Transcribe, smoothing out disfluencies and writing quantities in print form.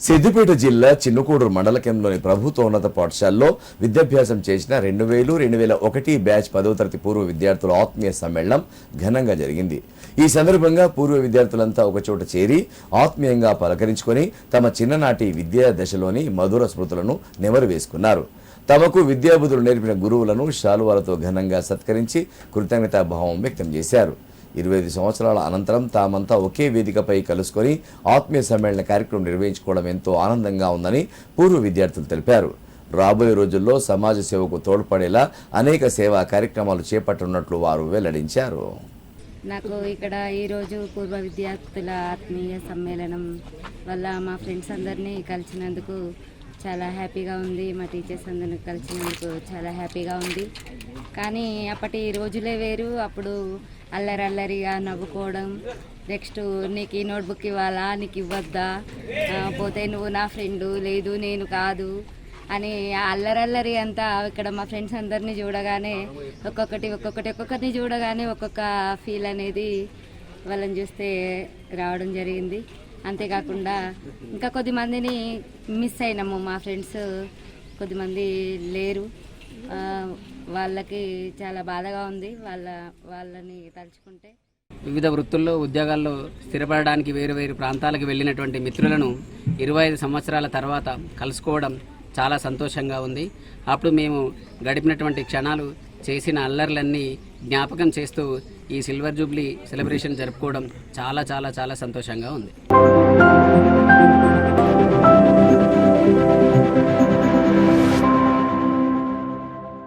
సిద్దిపేట జిల్లా చిన్నకూడూరు మండల కేంద్రంలోని ప్రభుత్వోన్నత పాఠశాలలో విద్యాభ్యాసం చేసిన 2000-2001 బ్యాచ్ 10వ తరగతి పూర్వ విద్యార్థుల ఆత్మీయ సమ్మేళనం ఘనంగా జరిగింది. ఈ సందర్భంగా పూర్వ విద్యార్థులంతా ఒకచోట చేరి ఆత్మీయంగా పలకరించుకొని తమ చిన్ననాటి విద్యా దశలోని మధుర స్మృతులను నెమరు వేసుకున్నారు. తమకు విద్యాబుద్ధులు నేర్పిన గురువులను శాలువాలతో ఘనంగా సత్కరించి కృతజ్ఞతాభావం వ్యక్తం చేశారు. 25 సంవత్సరాల అనంతరం తామంతా ఒకే వేదికపై కలుసుకొని ఆత్మీయ సమ్మేళన కార్యక్రమం నిర్వహించుకోవడం ఎంతో ఆనందంగా ఉందని పూర్వ విద్యార్థులు తెలిపారు. రాబోయే రోజుల్లో సమాజ సేవకు తోడ్పడేలా అనేక సేవా కార్యక్రమాలు చేపట్టనున్నట్లు వారు వెల్లడించారు. నాకు ఇక్కడ ఈరోజు పూర్వ విద్యార్థుల ఆత్మీయ సమ్మేళనం వల్ల మా ఫ్రెండ్స్ అందరినీ కలిసినందుకు చాలా హ్యాపీగా ఉంది. మా టీచర్స్ అందరిని కలిసినందుకు చాలా హ్యాపీగా ఉంది. కానీ అప్పటి రోజులే వేరు. అప్పుడు అల్లరిగా నవ్వుకోవడం, నెక్స్ట్ నీకు ఈ నోట్బుక్ ఇవ్వాలా, నీకు ఇవ్వద్దా, పోతే నువ్వు నా ఫ్రెండు, లేదు నేను కాదు అని అల్లరి అంతా ఇక్కడ మా ఫ్రెండ్స్ అందరినీ చూడగానే ఒక్కొక్కరిని చూడగానే ఒక్కొక్క ఫీల్ అనేది వాళ్ళని చూస్తే రావడం జరిగింది. అంతేకాకుండా ఇంకా కొద్దిమందిని మిస్ అయినాము. మా ఫ్రెండ్స్ కొద్దిమంది లేరు. వాళ్ళకి చాలా బాధగా ఉంది వాళ్ళని తలుచుకుంటే. వివిధ వృత్తుల్లో ఉద్యోగాల్లో స్థిరపడడానికి వేరు ప్రాంతాలకు వెళ్ళినటువంటి మిత్రులను 25 సంవత్సరాల తర్వాత కలుసుకోవడం చాలా సంతోషంగా ఉంది. అప్పుడు మేము గడిపినటువంటి క్షణాలు, చేసిన అల్లర్లన్నీ జ్ఞాపకం చేస్తూ ఈ సిల్వర్ జూబ్లీ సెలబ్రేషన్ జరుపుకోవడం చాలా చాలా చాలా సంతోషంగా ఉంది.